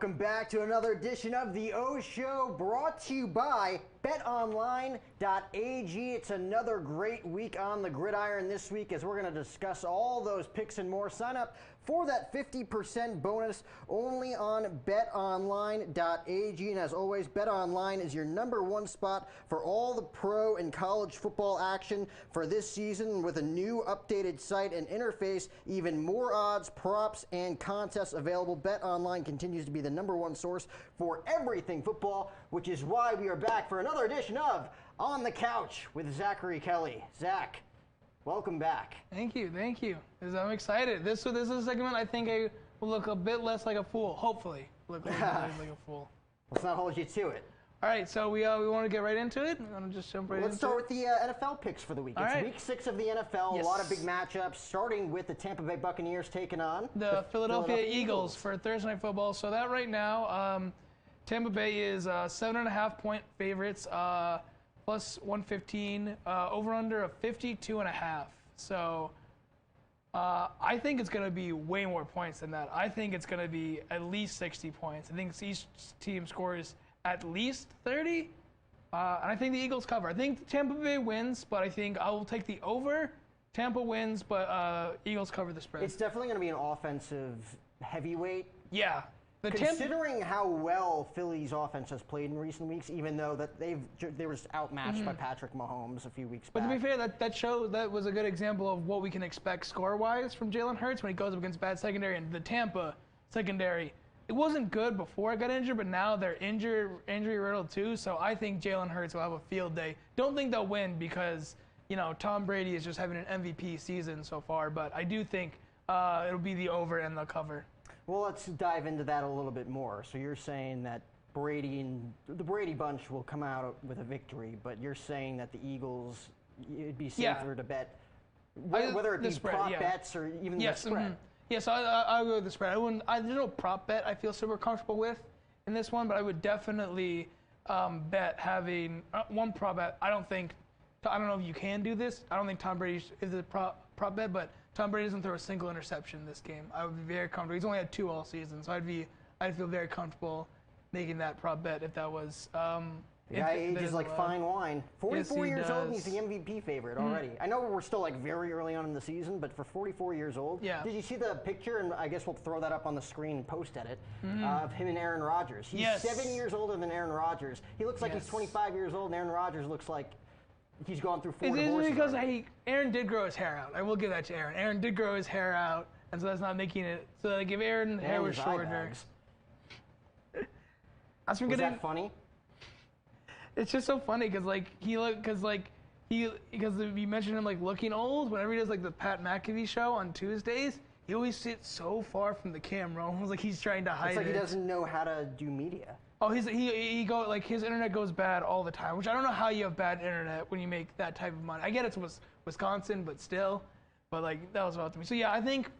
Welcome back to another edition of the O Show, brought to you by BetOnline.ag. It's another great week on the gridiron this week as we're going to discuss all those picks and more. Sign up for that 50% bonus only on BetOnline.ag. And as always, BetOnline is your #1 spot for all the pro and college football action for this season. With a new updated site and interface, even more odds, props, and contests available. BetOnline continues to be the #1 source for everything football, which is why we are back for another edition of On the Couch with Zachary Kelly. Zach, welcome back. Thank you. I'm excited. This is a segment I think I will look a bit less like a fool. Hopefully, look a little less like a fool. Let's not hold you to it. All right, so we want to get right into it. I'm gonna just jump right into it. Let's start with the NFL picks for the week. It's week 6 of the NFL. Yes. A lot of big matchups, starting with the Tampa Bay Buccaneers taking on the Philadelphia Eagles for Thursday Night Football. So that right now, Tampa Bay is 7.5-point favorites, plus 115, over under of 52.5. So I think it's going to be way more points than that. I think it's going to be at least 60 points. I think each team scores at least 30, and I think the Eagles cover. I think Tampa Bay wins, but I think I will take the over. Tampa wins, but Eagles cover the spread. It's definitely going to be an offensive heavyweight. Yeah. Considering how well Philly's offense has played in recent weeks, even though that they were just outmatched by Patrick Mahomes a few weeks back. But to be fair, that was a good example of what we can expect score-wise from Jalen Hurts when he goes up against bad secondary. And the Tampa secondary, it wasn't good before it got injured, but now they're injury-riddled too. So I think Jalen Hurts will have a field day. Don't think they'll win because, Tom Brady is just having an MVP season so far. But I do think it'll be the over and the cover. Well, let's dive into that a little bit more. So you're saying that Brady and the Brady bunch will come out with a victory, but you're saying that the Eagles, it'd be safer to bet, whether it be spread, prop bets or even the spread. Yes, I'll go with the spread. There's no prop bet I feel super comfortable with in this one, but I would definitely bet having one prop bet. I don't know if you can do this. I don't think Tom Brady is a prop bet, but Tom Brady doesn't throw a single interception this game. I would be very comfortable. He's only had 2 all season, so I'd feel very comfortable making that prop bet if that was. The guy ages like fine wine. 44 years old, and he's the MVP favorite already. I know we're still very early on in the season, but for 44 years old, did you see the picture? And I guess we'll throw that up on the screen and post edit of him and Aaron Rodgers. He's 7 years older than Aaron Rodgers. He looks like he's 25 years old, and Aaron Rodgers looks like he's gone through 4 divorces. It's because Aaron did grow his hair out. I will give that to Aaron. Aaron did grow his hair out, and so that's not making it. So if Aaron hair was shorter. Was that funny? It's just so funny because you mentioned him looking old. Whenever he does the Pat McAfee show on Tuesdays, he always sits so far from the camera, almost like he's trying to hide it. It's like he doesn't know how to do media. Oh, his internet goes bad all the time, which I don't know how you have bad internet when you make that type of money. I get it's Wisconsin, but still, that was about to me. So yeah, I think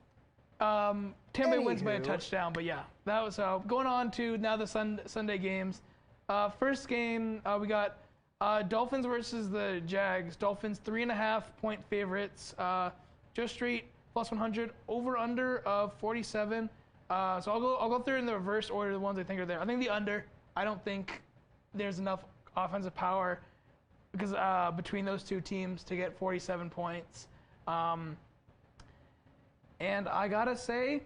Tampa Bay wins by a touchdown. But yeah, that was going on to now the Sunday games. First game we got Dolphins versus the Jags. Dolphins 3.5-point favorites. Joe Street plus 100, over under of 47. So I'll go through in the reverse order the ones I think are there. I think the under. I don't think there's enough offensive power because between those two teams to get 47 points. And I gotta say,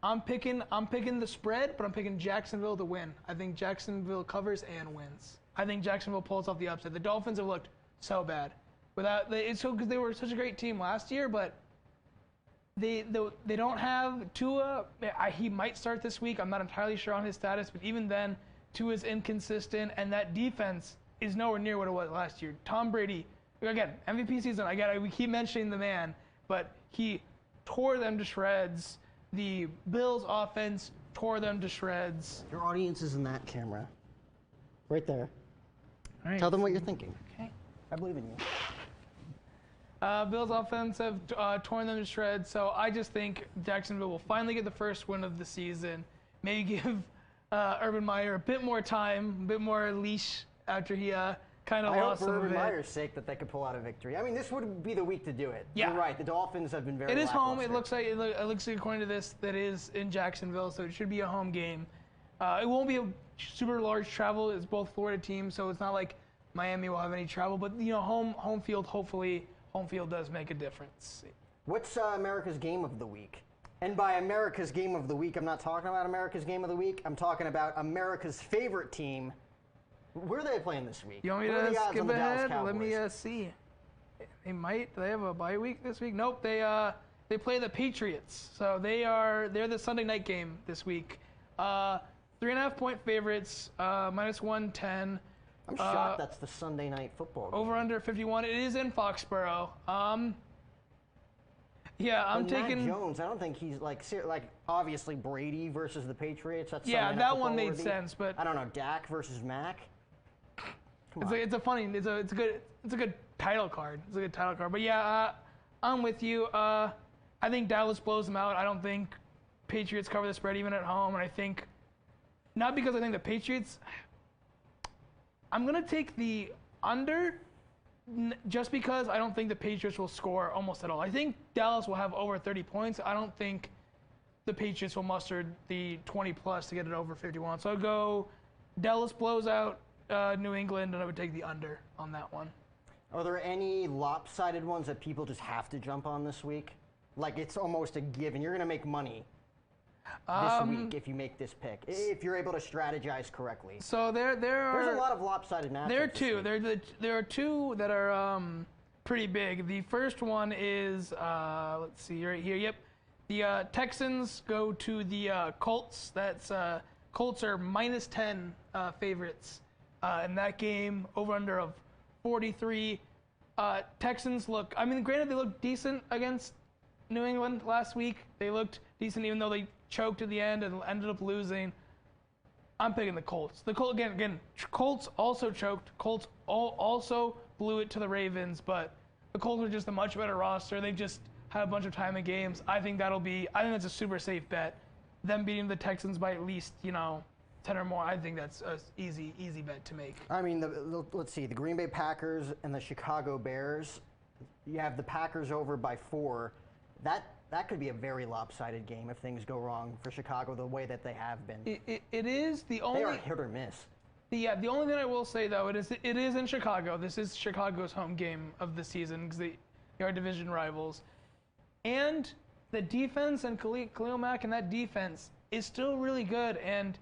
I'm picking the spread, but I'm picking Jacksonville to win. I think Jacksonville covers and wins. I think Jacksonville pulls off the upset. The Dolphins have looked so bad because they were such a great team last year, but they don't have Tua. He might start this week. I'm not entirely sure on his status, but even then, Tua's inconsistent, and that defense is nowhere near what it was last year. Tom Brady, again, MVP season. We keep mentioning the man, but he tore them to shreds. The Bills' offense tore them to shreds. Your audience is in that camera, right there. All right. Tell them what you're thinking. Okay. I believe in you. Bills' offense have torn them to shreds, so I just think Jacksonville will finally get the first win of the season. Maybe give Urban Meyer a bit more time, a bit more leash after he kind of I hope lost for some of Urban it. Meyer's sake that they could pull out a victory. I mean, this would be the week to do it. Yeah. You're right. The Dolphins have been very It is home. lackluster. It looks like according to this that is in Jacksonville, so it should be a home game. It won't be a super large travel. It's both Florida teams, so it's not like Miami will have any travel. But home field. Hopefully, home field does make a difference. What's America's game of the week? And by America's game of the week, I'm not talking about America's game of the week. I'm talking about America's favorite team. Where are they playing this week? You want me What are to the odds skip on the Dallas ahead? Let Cowboys? me see. They might. Do they have a bye week this week? Nope. They play the Patriots. So they're the Sunday night game this week. 3.5 point favorites. -110. I'm shocked that's the Sunday night football game. Over under 51. It is in Foxborough. Yeah, I'm But taking. Mac Jones. I don't think he's like obviously Brady versus the Patriots. That's Yeah, Sunday Night that Football one made worthy. sense, but I don't know, Dak versus Mac. Come on. it's a good title card. It's a good title card. But yeah, I'm with you. I think Dallas blows them out. I don't think Patriots cover the spread even at home, and I think not because I think the Patriots. I'm gonna take the under. Just because I don't think the Patriots will score almost at all. I think Dallas will have over 30 points. I don't think the Patriots will muster the 20 plus to get it over 51. So I'll go Dallas blows out New England, and I would take the under on that one. Are there any lopsided ones that people just have to jump on this week? Like it's almost a given. You're going to make money this week if you make this pick, if you're able to strategize correctly. So there's a lot of lopsided matchups. There are two. There are two that are pretty big. The first one is let's see right here. Yep, the Texans go to the Colts. That's Colts are -10 favorites in that game. Over under of 43. Texans look. I mean, granted they looked decent against New England last week. They looked decent even though they choked at the end and ended up losing. I'm picking the Colts. The Colts again. Colts also choked. Colts also blew it to the Ravens, but the Colts are just a much better roster. They just had a bunch of time in games. I think that's a super safe bet. Them beating the Texans by at least 10 or more. I think that's an easy bet to make. I mean, let's see. The Green Bay Packers and the Chicago Bears. You have the Packers over by 4. That could be a very lopsided game if things go wrong for Chicago the way that they have been. It is the only. They are hit or miss. The only thing I will say though, it is in Chicago. This is Chicago's home game of the season because they are division rivals, and the defense and Khalil Mack and that defense is still really good. And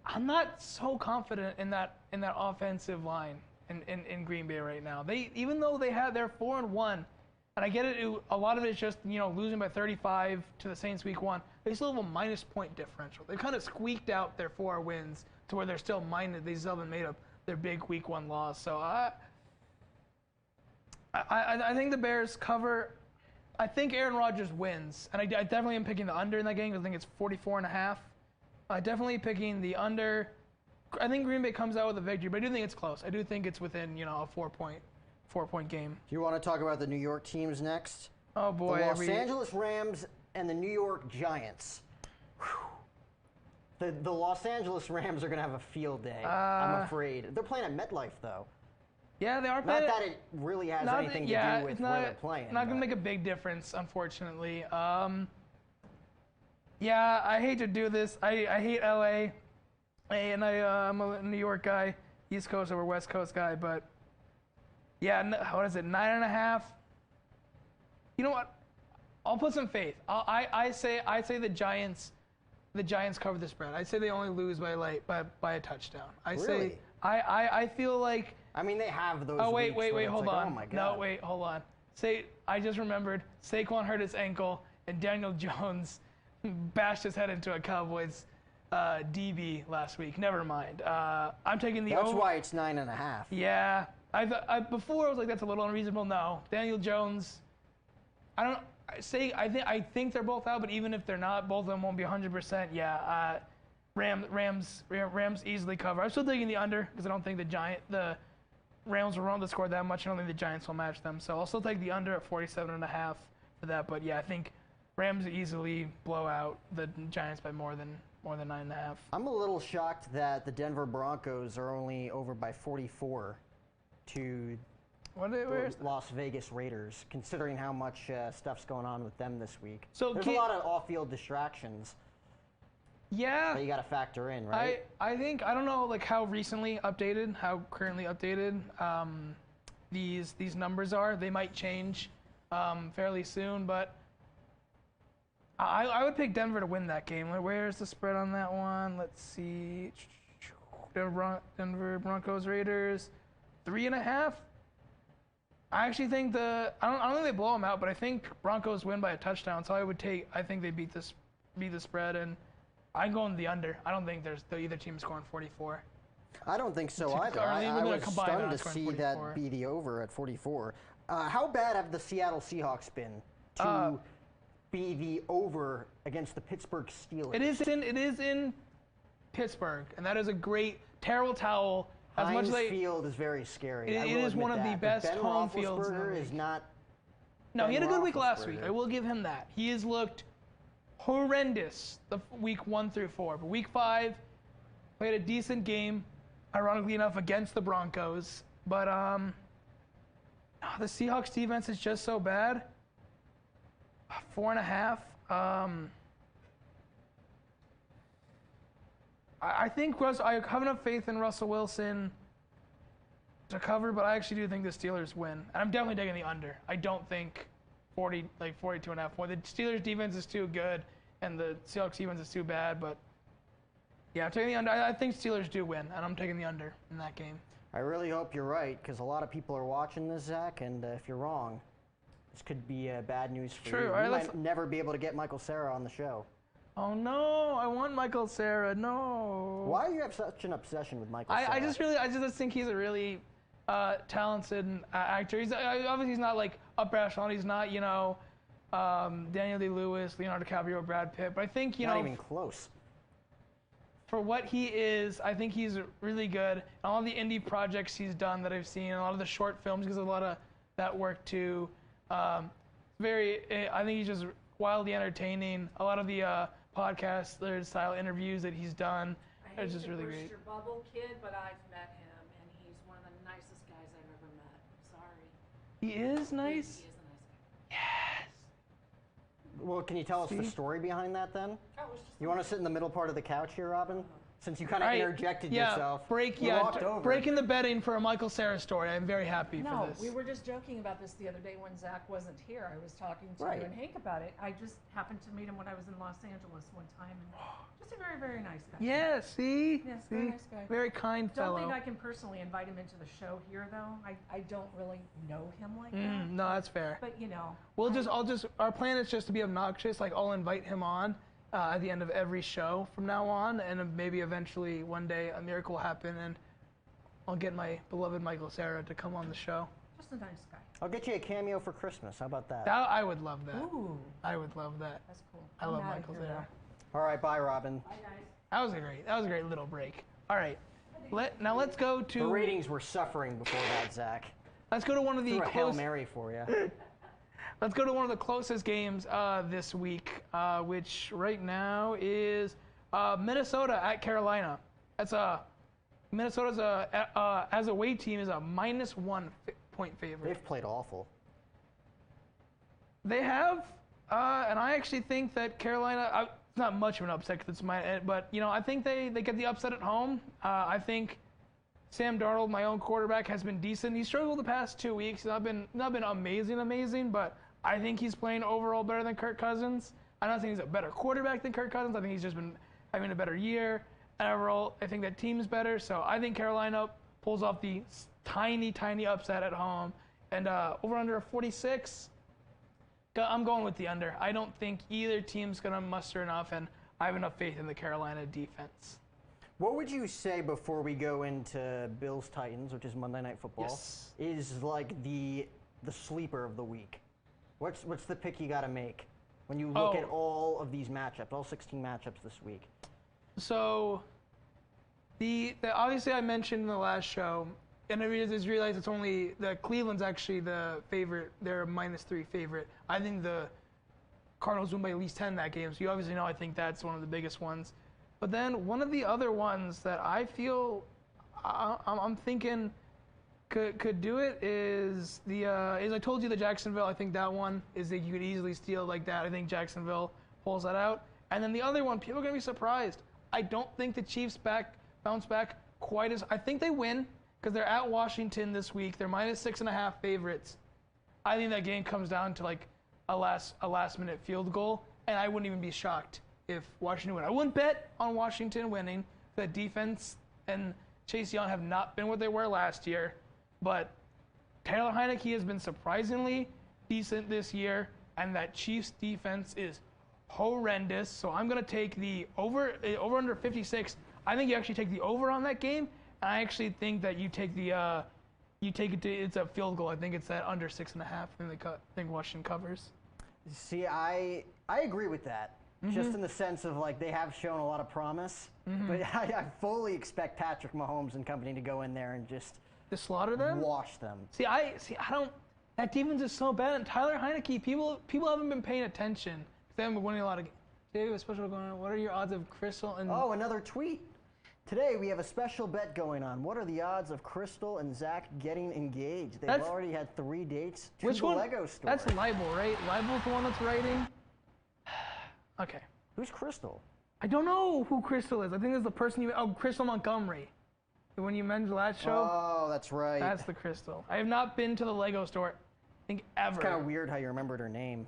I'm not so confident in that offensive line in Green Bay right now. Even though they're 4-1. And I get it. A lot of it is just losing by 35 to the Saints week 1. They still have a -point differential. They kind of squeaked out their 4 wins to where they're still minus. They still haven't made up their big week 1 loss. So I think the Bears cover. I think Aaron Rodgers wins, and I definitely am picking the under in that game. I think it's 44.5. Definitely picking the under. I think Green Bay comes out with a victory, but I do think it's close. I do think it's within a 4-point game. Do you want to talk about the New York teams next? Oh boy, the Los Angeles Rams and the New York Giants. Whew. The Los Angeles Rams are going to have a field day, I'm afraid. They're playing at MetLife, though. Yeah, they are. Not that it really has anything to do with where they're playing. Not going to make a big difference, unfortunately. Yeah, I hate to do this. I hate LA, and I'm a New York guy, East Coast over West Coast guy, but yeah, what is it, 9.5? You know what? I'll put some faith. I say the Giants cover the spread. I say they only lose by a touchdown. Really? I feel like. I mean, they have those. Oh wait, weeks where hold it's like, on. Oh my God. No, wait, hold on. I just remembered. Saquon hurt his ankle, and Daniel Jones bashed his head into a Cowboys DB last week. Never mind. I'm taking the. That's why it's 9.5. Yeah, before I was like that's a little unreasonable. No, Daniel Jones. I think they're both out, but even if they're not, both of them won't be 100%. Yeah, Rams easily cover. I'm still taking the under because I don't think the Rams will run the score that much. I don't think the Giants will match them. So I'll still take the under at 47.5 for that. But yeah, I think Rams easily blow out the Giants by more than 9.5. I'm a little shocked that the Denver Broncos are only over by 44 to Where's Las Vegas Raiders, considering how much stuff's going on with them this week. So there's a lot of off-field distractions yeah. that you got to factor in, right? I think I don't know like how currently updated these numbers are. They might change fairly soon, but I would pick Denver to win that game. Where's the spread on that one? Let's see. Denver Broncos Raiders 3.5. I actually think I don't think they blow them out, but I think Broncos win by a touchdown. So I think they beat the spread, and I'm going the under. I don't think either team scoring 44. I don't think so either. I was stunned to see 44. That be the over at 44. How bad have the Seattle Seahawks been to be the over against the Pittsburgh Steelers? It is in Pittsburgh, and that is a great terrible towel. Heinz Field is very scary. It is one of the best home fields in the league. Is not. No, he had a good week last week. I will give him that. He has looked horrendous the week 1 through 4. But week 5, played a decent game, ironically enough, against the Broncos. But the Seahawks defense is just so bad. 4.5. I think I have enough faith in Russell Wilson to cover, but I actually do think the Steelers win. And I'm definitely taking the under. I don't think 42.5 points. The Steelers defense is too good, and the Seahawks defense is too bad. But yeah, I'm taking the under. I think Steelers do win, and I'm taking the under in that game. I really hope you're right, because a lot of people are watching this, Zach, and if you're wrong, this could be bad news for you. Right, you might never be able to get Michael Cera on the show. Oh no! I want Michael Cera. No. Why do you have such an obsession with Michael Cera? I just think he's a really talented actor. Obviously he's not like upper echelon. He's not Daniel Day-Lewis, Leonardo DiCaprio, Brad Pitt. But I think not even close. For what he is, I think he's really good. And all the indie projects he's done that I've seen, a lot of the short films, because a lot of that work too. I think he's just wildly entertaining. A lot of the podcast style interviews that he's done are just really great. Your bubble kid, but I've met him, and he's one of the nicest guys I've ever met. Sorry. He is nice? He is a nice guy. Yes. Well, can you tell us the story behind that then? Oh, it was just You want to sit in the middle part of the couch here, Robin? Since you kind of interjected yourself. Breaking the betting for a Michael Cera story. I'm very happy for this. No, we were just joking about this the other day when Zach wasn't here. I was talking to you and Hank about it. I just happened to meet him when I was in Los Angeles one time. And just a very, very nice guy. Yeah, see? Yes, very nice guy. Very kind fellow. Don't think I can personally invite him into the show here, though. I don't really know him like that. No, that's fair. But, our plan is just to be obnoxious. Like, I'll invite him on at the end of every show from now on, and maybe eventually one day a miracle will happen, and I'll get my beloved Michael Cera to come on the show. Just a nice guy. I'll get you a cameo for Christmas. How about that? I would love that. Ooh. I would love that. That's cool. I love Michael Cera. All right, bye, Robin. Bye, guys. That was a great little break. All right. Now let's go to... The ratings were suffering before that, Zach. Let's go to one of the Hail Mary for you. Let's go to one of the closest games this week, which right now is Minnesota at Carolina. That's Minnesota's as a away team is a -1 point favorite. They've played awful. They have, and I actually think that Carolina. It's not much of an upset because it's but I think they get the upset at home. I think Sam Darnold, my own quarterback, has been decent. He struggled the past 2 weeks. Not been amazing, but I think he's playing overall better than Kirk Cousins. I'm not saying he's a better quarterback than Kirk Cousins. I think he's just been having a better year. And overall, I think that team's better. So I think Carolina pulls off the tiny upset at home. And over under a 46, I'm going with the under. I don't think either team's going to muster enough, and I have enough faith in the Carolina defense. What would you say before we go into Bills-Titans, which is Monday Night Football, is like the sleeper of the week? What's the pick you got to make when you look at all of these matchups, all 16 matchups this week? So, the obviously I mentioned in the last show, and I just realized it's only Cleveland's actually the favorite. They're a -3 favorite. I think the Cardinals win by at least 10 in that game. So you obviously know I think that's one of the biggest ones. But then one of the other ones that I feel I'm thinking could do it is as I told you, the Jacksonville. I think that one is that you could easily steal like that. I think Jacksonville pulls that out. And then the other one, people are gonna be surprised. I don't think the Chiefs bounce back quite as. I think they win because they're at Washington this week. They're -6.5 favorites. I think that game comes down to like a last minute field goal, and I wouldn't even be shocked if Washington win. I wouldn't bet on Washington winning. The defense and Chase Young have not been what they were last year, but Taylor Heineke has been surprisingly decent this year, and that Chiefs defense is horrendous. So I'm going to take the over under 56. I think you actually take the over on that game, and I actually think that you take it's a field goal. I think it's at under 6.5. I think Washington covers. See, I agree with that. Just in the sense of like they have shown a lot of promise, but I fully expect Patrick Mahomes and company to go in there and just slaughter them, wash them. I don't. That defense is so bad, and Tyler Heineke, people haven't been paying attention. They haven't been winning a lot of games. Today we have a special going on. What are your odds of Crystal and? Oh, another tweet. Today we have a special bet going on. What are the odds of Crystal and Zach getting engaged? They've already had 3 dates to the Lego store. That's Libel, right? Libel's the one that's writing. Okay. Who's Crystal? I don't know who Crystal is. I think it's the person Crystal Montgomery. When you mentioned that show. Oh, that's right. That's the Crystal. I have not been to the Lego store, I think, ever. It's kind of weird how you remembered her name.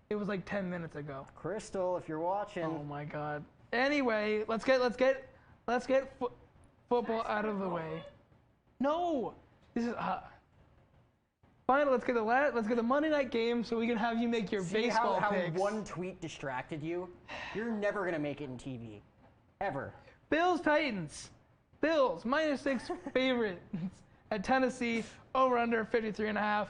It was like 10 minutes ago. Crystal, if you're watching. Oh my God. Anyway, let's get football out of the way. No, this is fine. Let's get the Monday night game so we can have you make your baseball picks. How one tweet distracted you? You're never gonna make it in TV, ever. Bills Titans. Bills -6 favorite at Tennessee. Over under 53.5.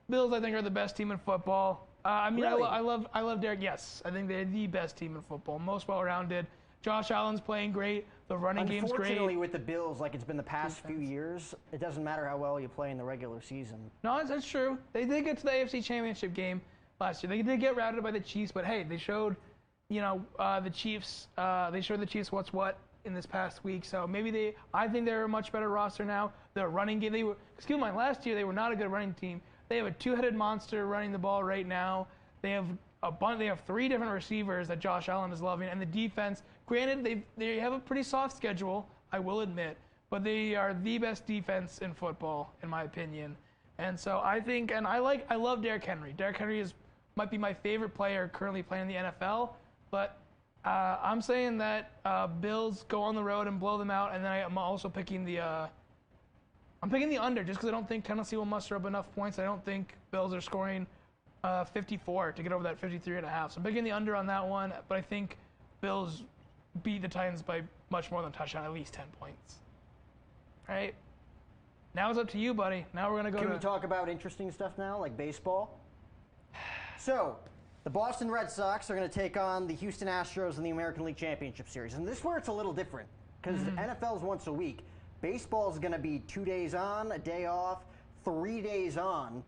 Bills I think are the best team in football. Really? I love Derek. Yes, I think they're the best team in football. Most well-rounded. Josh Allen's playing great. The running game's great. Unfortunately, with the Bills, like it's been the past few years, it doesn't matter how well you play in the regular season. No, that's true. They did get to the AFC Championship game last year. They did get routed by the Chiefs, but hey, they showed, the Chiefs. They showed the Chiefs what's what in this past week. So maybe I think they're a much better roster now. Their running game. Last year they were not a good running team. They have a 2-headed monster running the ball right now. They have They have 3 different receivers that Josh Allen is loving, and the defense. Granted, they have a pretty soft schedule, I will admit, but they are the best defense in football, in my opinion. And so I think, and I love Derrick Henry. Derrick Henry might be my favorite player currently playing in the NFL, but I'm saying that Bills go on the road and blow them out, and then I'm also picking the under just because I don't think Tennessee will muster up enough points. I don't think Bills are scoring 54 to get over that 53.5. So I'm picking the under on that one, but I think Bills beat the Titans by much more than a touchdown, at least 10 points. All right. Now it's up to you, buddy. Now we're going to go Can we talk about interesting stuff now, like baseball? So, the Boston Red Sox are going to take on the Houston Astros in the American League Championship Series. And this is where it's a little different, because NFL is once a week. Baseball is going to be 2 days on, a day off, 3 days on,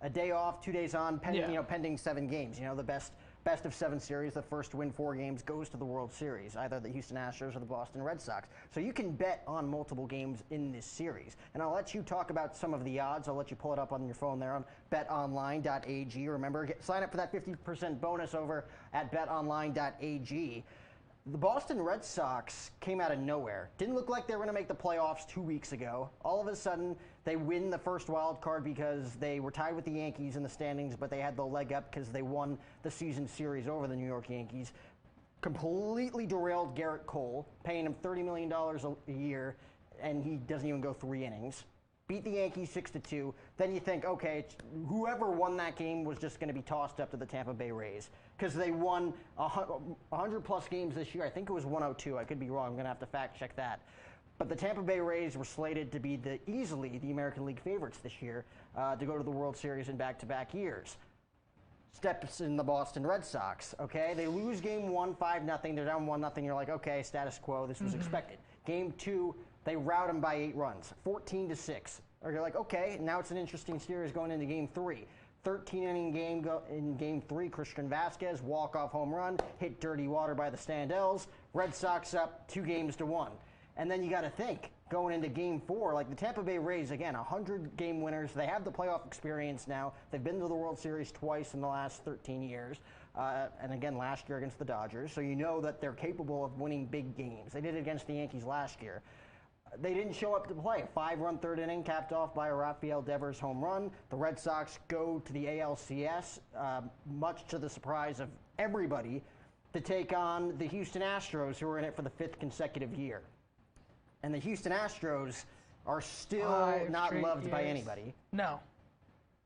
a day off, 2 days on, pending 7 games. The best of 7 series, the first to win 4 games goes to the World Series, either the Houston Astros or the Boston Red Sox. So you can bet on multiple games in this series. And I'll let you talk about some of the odds. I'll let you pull it up on your phone there on BetOnline.ag. Remember, sign up for that 50% bonus over at BetOnline.ag. The Boston Red Sox came out of nowhere. Didn't look like they were going to make the playoffs 2 weeks ago. All of a sudden, they win the first wild card because they were tied with the Yankees in the standings, but they had the leg up because they won the season series over the New York Yankees. Completely derailed Garrett Cole, paying him $30 million a year, and he doesn't even go 3 innings. Beat the Yankees 6-2. Then you think, okay, whoever won that game was just going to be tossed up to the Tampa Bay Rays because they won 100-plus games this year. I think it was 102. I could be wrong. I'm going to have to fact check that. But the Tampa Bay Rays were slated to be easily the American League favorites this year to go to the World Series in back-to-back years. Steps in the Boston Red Sox, okay? They lose game 1, 5-0. They're down 1-0. You're like, okay, status quo. This was expected. Game 2, they rout them by 8 runs, 14-6. Or you're like, okay, now it's an interesting series going into game 3. 13-inning game in game 3. Christian Vasquez, walk-off home run, hit dirty water by the Standells. Red Sox up 2-1. And then you got to think, going into Game 4, like the Tampa Bay Rays, again, 100-game winners. They have the playoff experience now. They've been to the World Series twice in the last 13 years. And again, last year against the Dodgers. So you know that they're capable of winning big games. They did it against the Yankees last year. They didn't show up to play. A 5-run third inning capped off by a Rafael Devers home run. The Red Sox go to the ALCS, much to the surprise of everybody, to take on the Houston Astros, who are in it for the 5th consecutive year. And the Houston Astros are still not loved by anybody. No.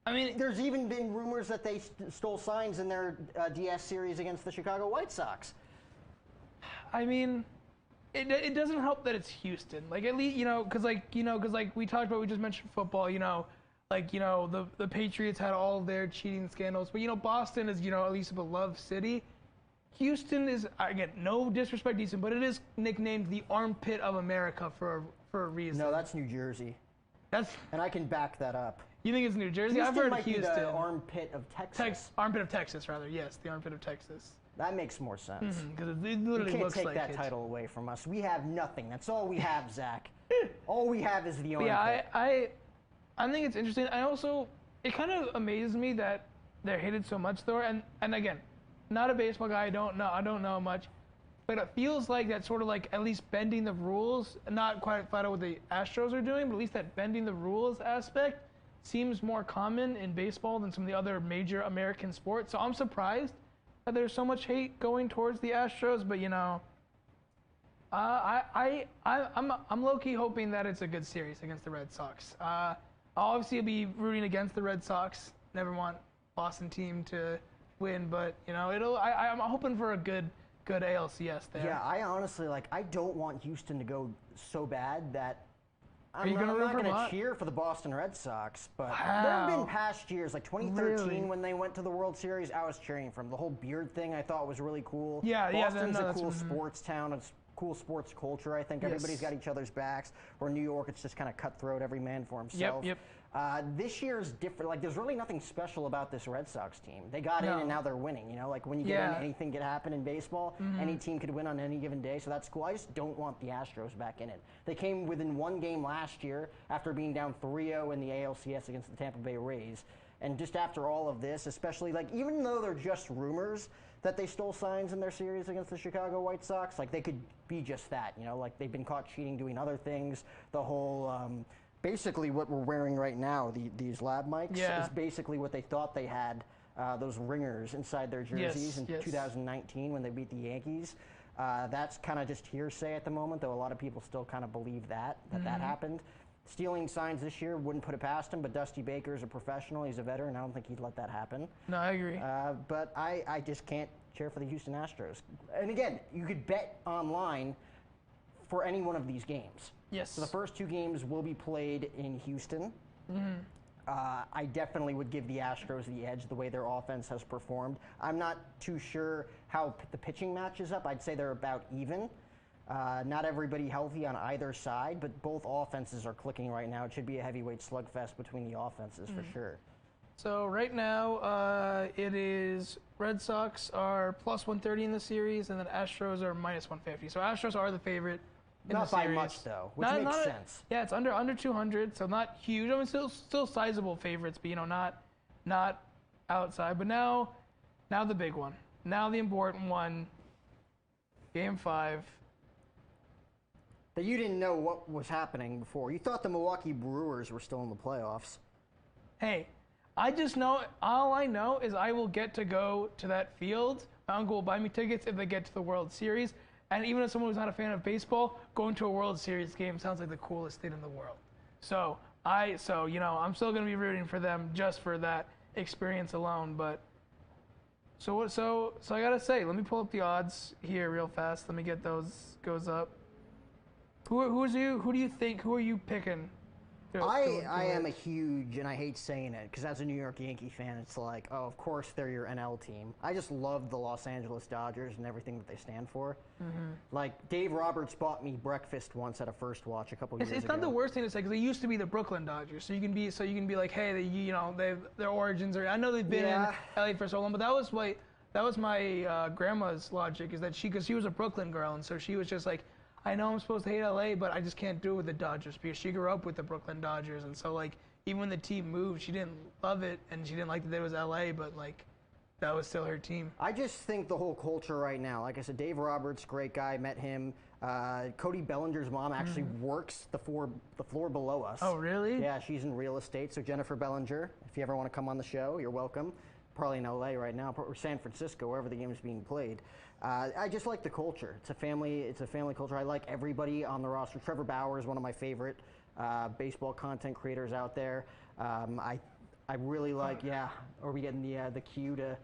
I mean, there's even been rumors that they stole signs in their DS series against the Chicago White Sox. I mean, it doesn't help that it's Houston. Like, at least, because we talked about, we just mentioned football, the Patriots had all their cheating scandals. But, Boston is, at least a beloved city. Houston is, again, no disrespect, Houston, but it is nicknamed the armpit of America for a reason. No, that's New Jersey. And I can back that up. You think it's New Jersey? Houston I've heard might Houston. Be the armpit of Texas. Armpit of Texas, rather. Yes, the armpit of Texas. That makes more sense. Because it literally you looks like can't take that title away from us. We have nothing. That's all we have, Zach. All we have is the armpit. Yeah, I think it's interesting. It kind of amazes me that they're hated so much, though. And again, not a baseball guy. I don't know much. But it feels like that's sort of like at least bending the rules, not quite flat out what the Astros are doing, but at least that bending the rules aspect seems more common in baseball than some of the other major American sports. So I'm surprised that there's so much hate going towards the Astros, but I'm low-key hoping that it's a good series against the Red Sox. I'll obviously be rooting against the Red Sox. Never want Boston team to win, but I'm hoping for a good ALCS there. Yeah, I honestly I don't want Houston to go so bad that I'm not going to cheer for the Boston Red Sox, but there have been past years, like 2013 when they went to the World Series, I was cheering for them. The whole beard thing I thought was really cool. Boston's a cool sports town. It's cool sports culture, I think. Everybody's got each other's backs. Where New York, it's just kind of cutthroat, every man for himself. Yep. This year's different. Like, there's really nothing special about this Red Sox team. They got in and now they're winning. Like when you get in, anything could happen in baseball. Any team could win on any given day, so that's cool. I just don't want the Astros back in it. They came within one game last year after being down 3-0 in the ALCS against the Tampa Bay Rays. And just after all of this, especially, even though they're just rumors that they stole signs in their series against the Chicago White Sox, they could be just that, they've been caught cheating, doing other things. The whole, basically what we're wearing right now, these lab mics, is basically what they thought they had, those ringers inside their jerseys in 2019 when they beat the Yankees. That's kind of just hearsay at the moment, though a lot of people still kind of believe that happened. Stealing signs this year, wouldn't put it past him, but Dusty Baker is a professional. He's a veteran. I don't think he'd let that happen. No, I agree. But I just can't cheer for the Houston Astros. And again, you could bet online for any one of these games. Yes. So the first two games will be played in Houston. I definitely would give the Astros the edge the way their offense has performed. I'm not too sure how the pitching matches up. I'd say they're about even. Not everybody healthy on either side, but both offenses are clicking right now. It should be a heavyweight slugfest between the offenses for sure. So right now, it is Red Sox are plus 130 in the series, and then Astros are minus 150. So Astros are the favorite in the series. Not by much, though, which makes sense. Yeah, it's under 200, so not huge. I mean, still sizable favorites, but not outside. But now the big one. Now the important one. Game 5. That you didn't know what was happening before. You thought the Milwaukee Brewers were still in the playoffs. Hey, I just know, all I know is I will get to go to that field. My uncle will buy me tickets if they get to the World Series. And even as someone who's not a fan of baseball, going to a World Series game sounds like the coolest thing in the world. So I'm still going to be rooting for them just for that experience alone. But so I got to say, let me pull up the odds here real fast. Let me get those goes up. Who do you think? Who are you picking? I am a huge, and I hate saying it, because as a New York Yankee fan, it's like, oh, of course they're your NL team. I just love the Los Angeles Dodgers and everything that they stand for. Like, Dave Roberts bought me breakfast once at a First Watch a couple years ago. It's not the worst thing to say, because they used to be the Brooklyn Dodgers. So you can be like, hey, their origins are. I know they've been in LA for so long, but that was my grandma's logic, is that because she was a Brooklyn girl, and so she was just like, I know I'm supposed to hate LA, but I just can't do it with the Dodgers because she grew up with the Brooklyn Dodgers, and so like even when the team moved, she didn't love it and she didn't like that it was LA, but like that was still her team. I just think the whole culture right now, like I said, Dave Roberts, great guy, met him. Cody Bellinger's mom actually works the floor below us. Oh, really? Yeah, she's in real estate. So Jennifer Bellinger, if you ever want to come on the show, you're welcome. Probably in LA right now, or San Francisco, wherever the game is being played. I just like the culture. It's a family culture. I like everybody on the roster. Trevor Bauer is one of my favorite baseball content creators out there. I really like. Yeah, are we getting the cue to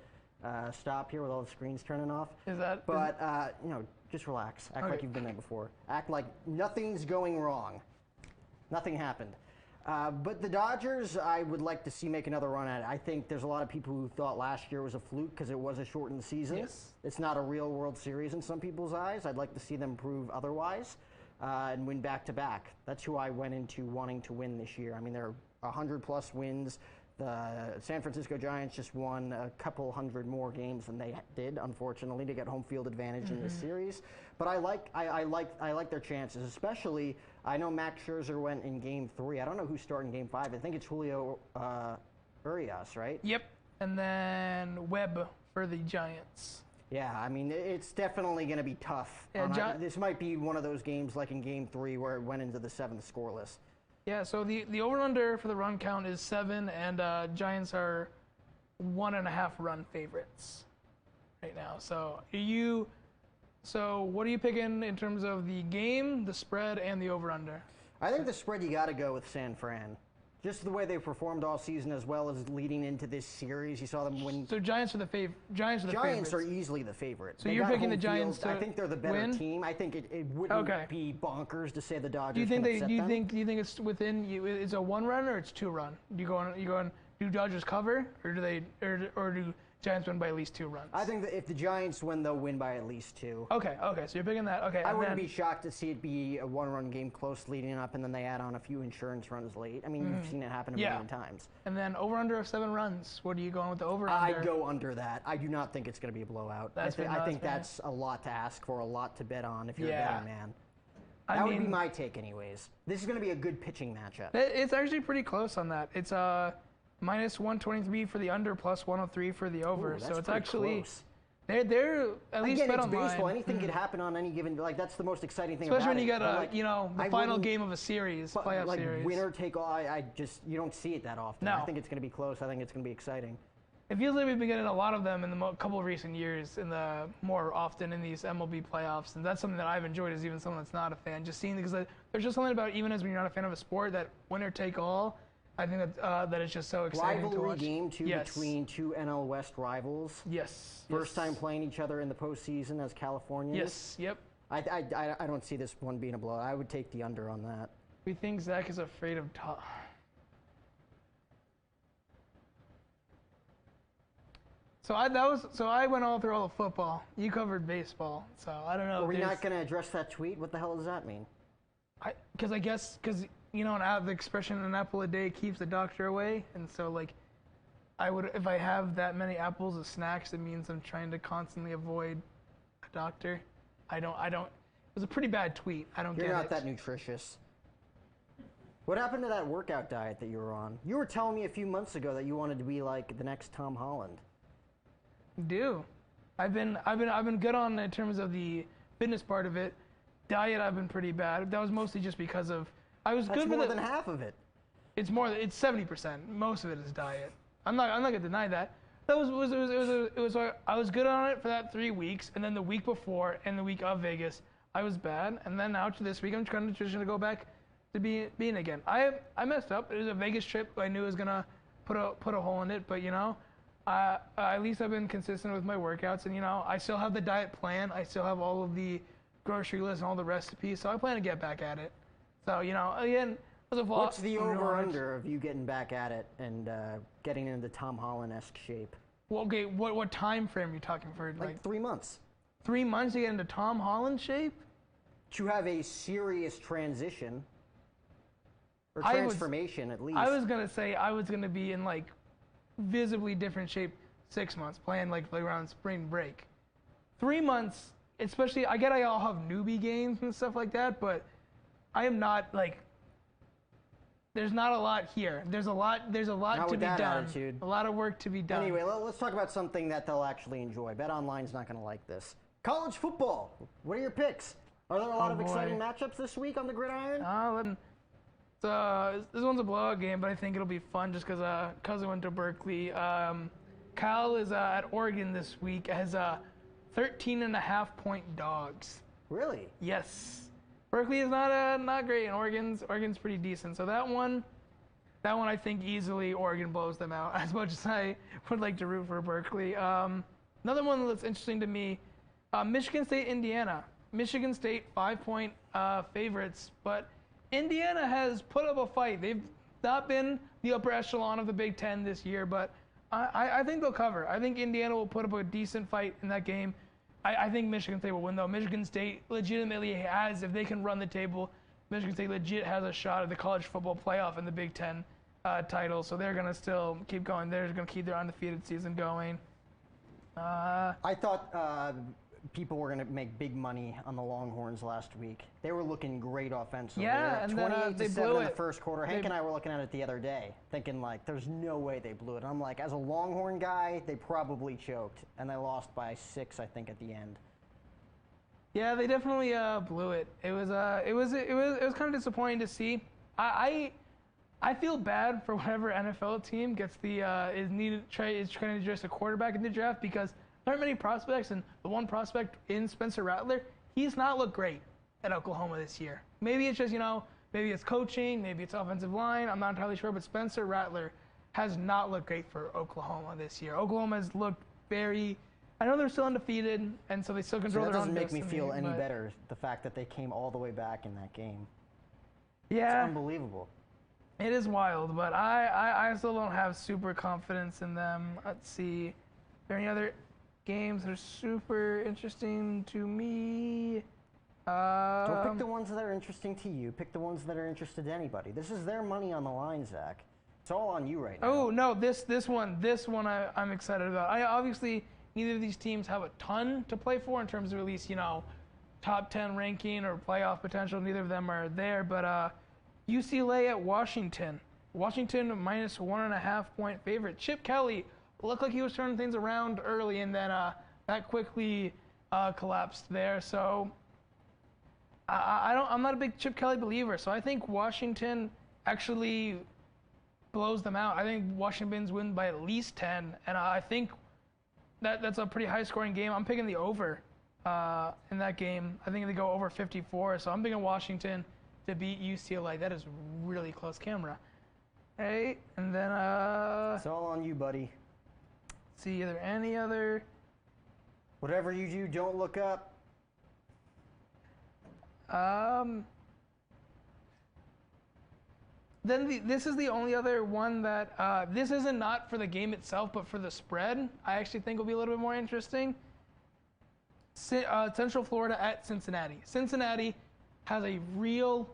stop here with all the screens turning off? Is that? But just relax. Act like you've been there before. Act like nothing's going wrong. Nothing happened. But the Dodgers, I would like to see make another run at it. I think there's a lot of people who thought last year was a fluke because it was a shortened season. Yes. It's not a real World Series in some people's eyes. I'd like to see them prove otherwise and win back-to-back. That's who I went into wanting to win this year. I mean, there are 100-plus wins. The San Francisco Giants just won a couple hundred more games than they did, unfortunately, to get home field advantage in this series. But I like their chances, especially. I know Max Scherzer went in Game 3. I don't know who's starting Game 5. I think it's Julio Urias, right? Yep. And then Webb for the Giants. Yeah, I mean, it's definitely going to be tough. Yeah, this might be one of those games like in Game 3 where it went into the 7th scoreless. Yeah, so the over-under for the run count is 7, and Giants are 1.5 run favorites right now. So what are you picking in terms of the game, the spread, and the over-under? I think the spread you got to go with San Fran. Just the way they performed all season, as well as leading into this series, you saw them win. So Giants are the favorites. Giants are easily the favorite. So you're picking the Giants to I think they're the better win? team. I think it wouldn't be bonkers to say the Dodgers. Do you think can upset them. Do you think it's within you? It's a 1-run or it's 2-run? Do Dodgers cover or do Giants win by at least 2 runs? I think that if the Giants win, they'll win by at least 2. Okay. So you're picking that. Okay. I wouldn't be shocked to see it be a 1-run game close leading up, and then they add on a few insurance runs late. I mean, you've seen it happen a million times. And then over-under of 7 runs. What are you going with the over-under? I'd go under that. I do not think it's going to be a blowout. I think that's a lot to ask for, a lot to bet on if you're a betting man. That would be my take anyways. This is going to be a good pitching matchup. It's actually pretty close on that. It's minus 123 for the under, plus 103 for the over. Ooh, so it's actually close. They're at least Again, bet it's online. baseball. Anything could happen on any given. Like that's the most exciting thing. Especially about when you it. got the final game of a series, playoff like series. Winner take all. You don't see it that often. No. I think it's going to be close. I think it's going to be exciting. It feels like we've been getting a lot of them in the couple of recent years, more often in these MLB playoffs, and that's something that I've enjoyed as even someone that's not a fan. Just seeing because there's just something about even as when you're not a fan of a sport that winner take all. I think that it's just so exciting to watch. Rivalry game too between two NL West rivals. Yes. First time playing each other in the postseason as Californians. Yes. Yep. I don't see this one being a blowout. I would take the under on that. We think Zach is afraid of Tom. So I went all through all the football. You covered baseball. So I don't know. Are we not going to address that tweet? What the hell does that mean? Because the expression "an apple a day keeps the doctor away," and so like, if I have that many apples as snacks, it means I'm trying to constantly avoid a doctor. I don't. It was a pretty bad tweet. I don't get it. You're not that nutritious. What happened to that workout diet that you were on? You were telling me a few months ago that you wanted to be like the next Tom Holland. I've been good on in terms of the fitness part of it. Diet, I've been pretty bad. That was mostly just because of That's more than half of it. It's 70%. Most of it is diet. I'm not gonna deny that. I was good on it for that 3 weeks, and then the week before and the week of Vegas, I was bad, and then now to this week, I'm trying to go back to being again. I messed up. It was a Vegas trip. I knew it was gonna put a hole in it, but at least I've been consistent with my workouts, and I still have the diet plan. I still have all of the grocery list and all the recipes, so I plan to get back at it. So again, what's the over/under of you getting back at it and getting into Tom Holland-esque shape? Well, okay, what time frame are you talking for? Like 3 months. 3 months to get into Tom Holland shape? To have a serious transition or transformation at least. I was gonna say I was gonna be in like visibly different shape 6 months, playing like around spring break. 3 months especially I get I all have newbie games and stuff like that, but I am not like. There's not a lot here. There's a lot Not to with be that done. attitude. A lot of work to be done. Anyway, let's talk about something that they'll actually enjoy. BetOnline's not going to like this. College football. What are your picks? Are there a lot of exciting matchups this week on the gridiron? This one's a blowout game, but I think it'll be fun just because cousin went to Berkeley. Kyle is at Oregon this week as 13.5-point dogs. Really? Yes. Berkeley is not great, and Oregon's pretty decent. So that one I think easily Oregon blows them out. As much as I would like to root for Berkeley. Another one that's interesting to me, Michigan State, Indiana. Michigan State 5-point favorites, but Indiana has put up a fight. They've not been the upper echelon of the Big Ten this year, but I think they'll cover. I think Indiana will put up a decent fight in that game. I think Michigan State will win, though. Michigan State legitimately has, if they can run the table, Michigan State legit has a shot at the college football playoff and the Big Ten title, so they're going to still keep going. They're going to keep their undefeated season going. I thought people were going to make big money on the Longhorns last week. They were looking great offensively. Yeah, and then they blew in the it. first quarter. Hank and I were looking at it the other day, thinking like, there's no way they blew it. I'm like, as a Longhorn guy, they probably choked, and they lost by 6, I think, at the end. Yeah, they definitely blew it. It was kind of disappointing to see. I feel bad for whatever NFL team gets is trying to address a quarterback in the draft because there aren't many prospects, and the one prospect in Spencer Rattler, he's not looked great at Oklahoma this year. Maybe it's just, maybe it's coaching, maybe it's offensive line, I'm not entirely sure, but Spencer Rattler has not looked great for Oklahoma this year. Oklahoma has looked I know they're still undefeated, and so they still control their own destiny. That doesn't make me feel any better, the fact that they came all the way back in that game. Yeah. It's unbelievable. It is wild, but I still don't have super confidence in them. Let's see. Are there any other games that are super interesting to me? Don't pick the ones that are interesting to you. Pick the ones that are interested to anybody. This is their money on the line, Zach. It's all on you right now. Oh, no, this one I'm excited about. Obviously, neither of these teams have a ton to play for in terms of at least, top 10 ranking or playoff potential. Neither of them are there, but UCLA at Washington. Washington minus 1.5-point favorite. Chip Kelly looked like he was turning things around early, and then that quickly collapsed there. So I'm not a big Chip Kelly believer. So I think Washington actually blows them out. I think Washington's win by at least 10, and I think that's a pretty high-scoring game. I'm picking the over in that game. I think they go over 54. So I'm picking Washington to beat UCLA. That is really close camera. Hey, and then it's all on you, buddy. See, are there any other? Whatever you do, don't look up. Then this is the only other one that this isn't not for the game itself, but for the spread. I actually think will be a little bit more interesting. Central Florida at Cincinnati. Cincinnati has a real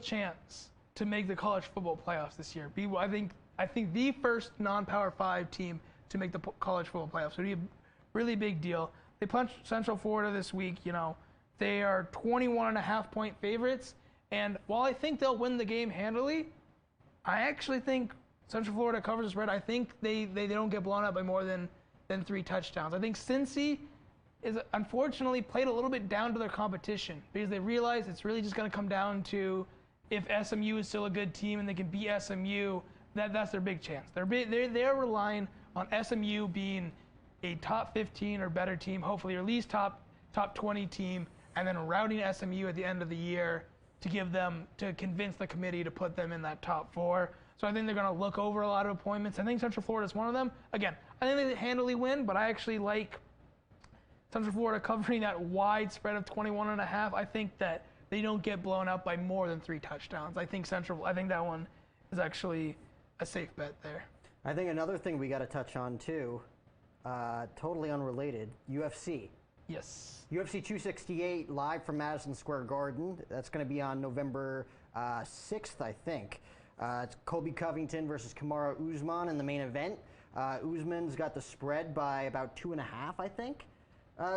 chance to make the college football playoffs this year. I think the first non-Power 5 team to make the college football playoffs. So it'd be a really big deal. They punched Central Florida this week. They are 21.5-point favorites. And while I think they'll win the game handily, I actually think Central Florida covers the spread. I think they don't get blown up by more than 3 touchdowns. I think Cincy is unfortunately played a little bit down to their competition because they realize it's really just going to come down to if SMU is still a good team and they can beat SMU, that's their big chance. They're relying on SMU being a top 15 or better team, hopefully, or at least top 20 team, and then routing SMU at the end of the year to convince the committee to put them in that top 4. So I think they're going to look over a lot of appointments. I think Central Florida is one of them. Again, I think they handily win, but I actually like Central Florida covering that wide spread of 21.5. I think that they don't get blown up by more than 3 touchdowns. I think that one is actually a safe bet there. I think another thing we got to touch on too, totally unrelated, UFC. Yes. UFC 268 live from Madison Square Garden. That's going to be on November 6th, I think. It's Colby Covington versus Kamaru Usman in the main event. Usman's got the spread by about 2.5, I think.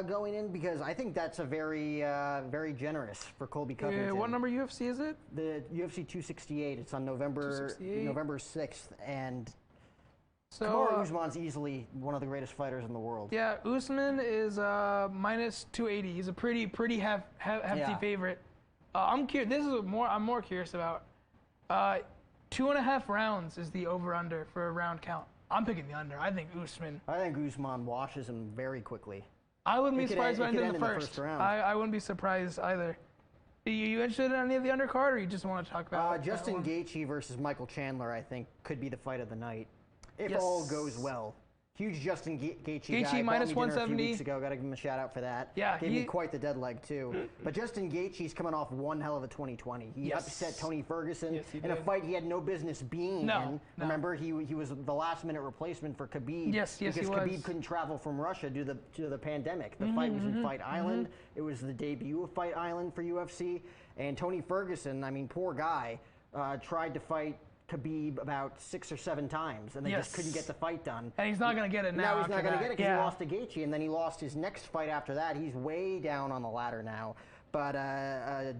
going in, because I think that's a very generous for Colby Covington. Yeah, what number UFC is it? The UFC 268. It's on November 6th, and So Kamaru Usman's easily one of the greatest fighters in the world. yeah, Usman is minus 280. He's a pretty hefty favorite. I'm curious. I'm more curious about. 2.5 rounds is the over/under for a round count. I'm picking the under. I think Usman washes him very quickly. I wouldn't be surprised if it ended in the first round. I wouldn't be surprised either. Are you interested in any of the undercard, or you just want to talk about Justin Gaethje versus Michael Chandler, I think, could be the fight of the night if all goes well. Huge Justin Gaethje guy. minus bought me dinner 170. a few weeks ago. Got to give him a shout out for that. Yeah, gave me quite the dead leg too. But Justin Gaethje's coming off one hell of a 2020. He upset Tony Ferguson in a fight he had no business being in. Remember, he was the last minute replacement for Khabib. Yes, because he was. Khabib couldn't travel from Russia due to the pandemic. The fight was in Fight Island. It was the debut of Fight Island for UFC. And Tony Ferguson, I mean, poor guy, tried to fight Khabib about 6 or 7 times, and they just couldn't get the fight done. And he's not going to get it now. Now he's not going to get it because he lost to Gaethje, and then he lost his next fight after that. He's way down on the ladder now. But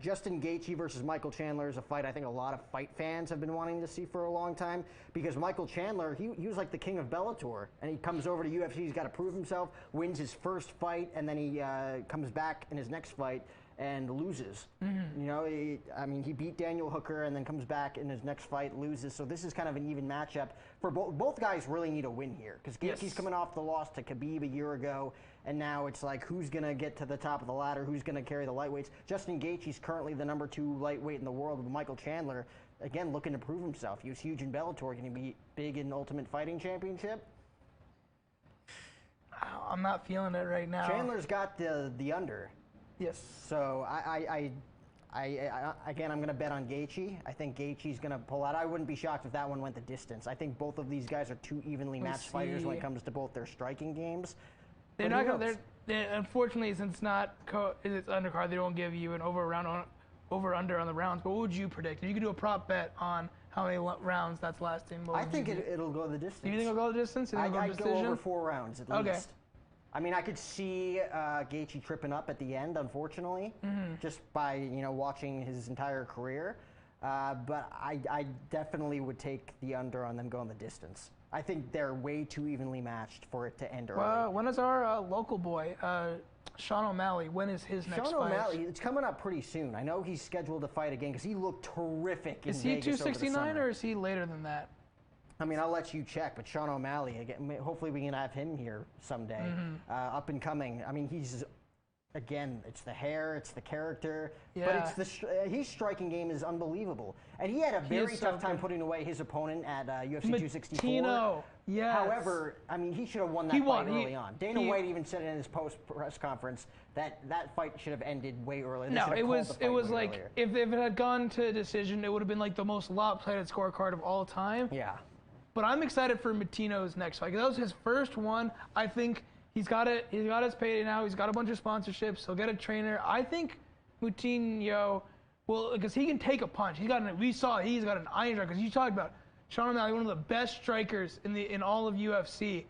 Justin Gaethje versus Michael Chandler is a fight I think a lot of fight fans have been wanting to see for a long time, because Michael Chandler, he was like the king of Bellator, and he comes over to UFC, he's got to prove himself, wins his first fight, and then he comes back in his next fight and loses. You know, he beat Daniel Hooker and then comes back in his next fight, loses. So this is kind of an even matchup for both guys. Really need a win here, because Gaethje's coming off the loss to Khabib a year ago, and now it's like, who's going to get to the top of the ladder? Who's going to carry the lightweights? Justin Gaethje's currently the number 2 lightweight in the world, with Michael Chandler, again, looking to prove himself. He was huge in Bellator. Can he be big in Ultimate Fighting Championship? I'm not feeling it right now. Chandler's got the under. Yes. So again, I'm going to bet on Gaethje. I think Gaethje's going to pull out. I wouldn't be shocked if that one went the distance. I think both of these guys are too evenly matched fighters when it comes to both their striking games. They're not going to. Unfortunately, since it's not it's undercard, they don't give you an over under on the rounds. But what would you predict? If you could do a prop bet on how many rounds that's lasting, I think it'll go the distance. You think it'll go the distance? I'd go over 4 rounds at least. I mean, I could see Gaethje tripping up at the end, unfortunately, just by watching his entire career. But I definitely would take the under on them going the distance. I think they're way too evenly matched for it to end early. Well, when is our local boy, Sean O'Malley, when is his next fight? Sean O'Malley, it's coming up pretty soon. I know he's scheduled to fight again because he looked terrific in Vegas. Is he 269 or is he later than that? I mean, I'll let you check, but Sean O'Malley, again, hopefully we can have him here someday. Up and coming. I mean, again, it's the hair, it's the character, but it's his striking game is unbelievable. And he had a very tough time putting away his opponent at UFC 264. Yes. However, I mean, he should have won that fight early on. Dana White even said in his post-press conference that fight should have ended way earlier. No, it was like, if it had gone to decision, it would have been like the most lopsided scorecard of all time. Yeah. But I'm excited for Matino's next fight. That was his first one. I think he's got his payday now. He's got a bunch of sponsorships. He'll get a trainer. I think Moutinho will, because he can take a punch. He's got an iron strike. Because you talked about Sean O'Malley, one of the best strikers in all of UFC.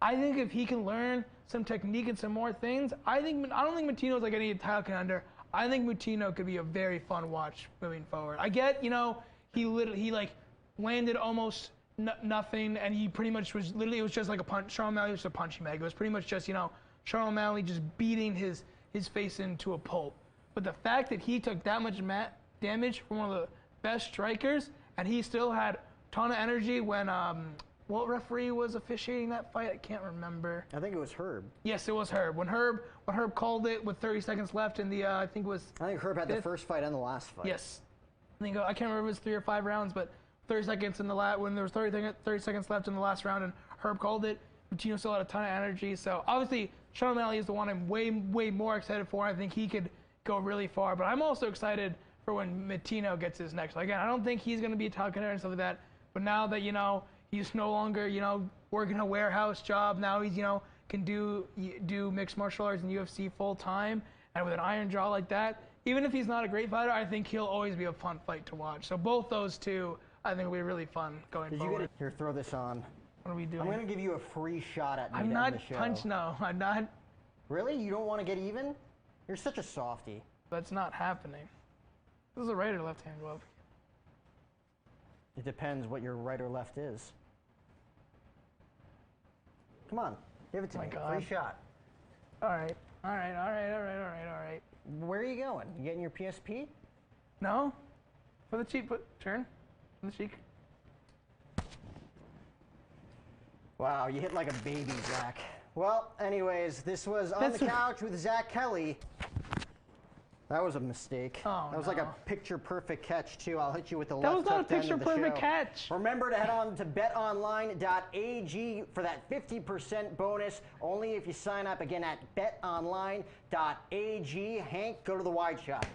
I think if he can learn some technique and some more things, I don't think Moutinho's like any title contender. I think Moutinho could be a very fun watch moving forward. I get, he landed almost nothing, and he pretty much was it was just like a punch. Sean O'Malley was just a punching bag. It was pretty much just Sean O'Malley just beating his face into a pulp. But the fact that he took that much damage from one of the best strikers, and he still had a ton of energy when what referee was officiating that fight? I can't remember. I think it was Herb. Yes, it was Herb. When Herb called it with 30 seconds left in the I think Herb had the first fight and the last fight. Yes, I can't remember if it was 3 or 5 rounds, but 30 seconds in the when there was 30 seconds left in the last round, and Herb called it. Moutinho still had a ton of energy. So obviously, Sean O'Malley is the one I'm way more excited for. I think he could go really far. But I'm also excited for when Moutinho gets his next. Again, I don't think he's going to be a title contender and stuff like that. But now that he's no longer working a warehouse job, now he's can do mixed martial arts and UFC full time, and with an iron jaw like that. Even if he's not a great fighter, I think he'll always be a fun fight to watch. So both those two, I think will be really fun going forward. Here, throw this on. What are we doing? I'm going to give you a free shot at me I'm to not end the show. I'm not. Really? You don't want to get even? You're such a softie. That's not happening. This is a right or left-hand glove. It depends what your right or left is. Come on, give it to me. God. Free shot. All right. Where are you going? You getting your PSP? No. For the cheek, turn. On the cheek. Wow, you hit like a baby, Zach. Well, anyways, this was On the Couch with Zach Kelly. That was a mistake. Oh, that was like a picture-perfect catch, too. I'll hit you with the That left was not a hook to end the picture-perfect show. catch. Remember to head on to BetOnline.ag for that 50% bonus, only if you sign up again at BetOnline.ag. Hank, go to the wide shot.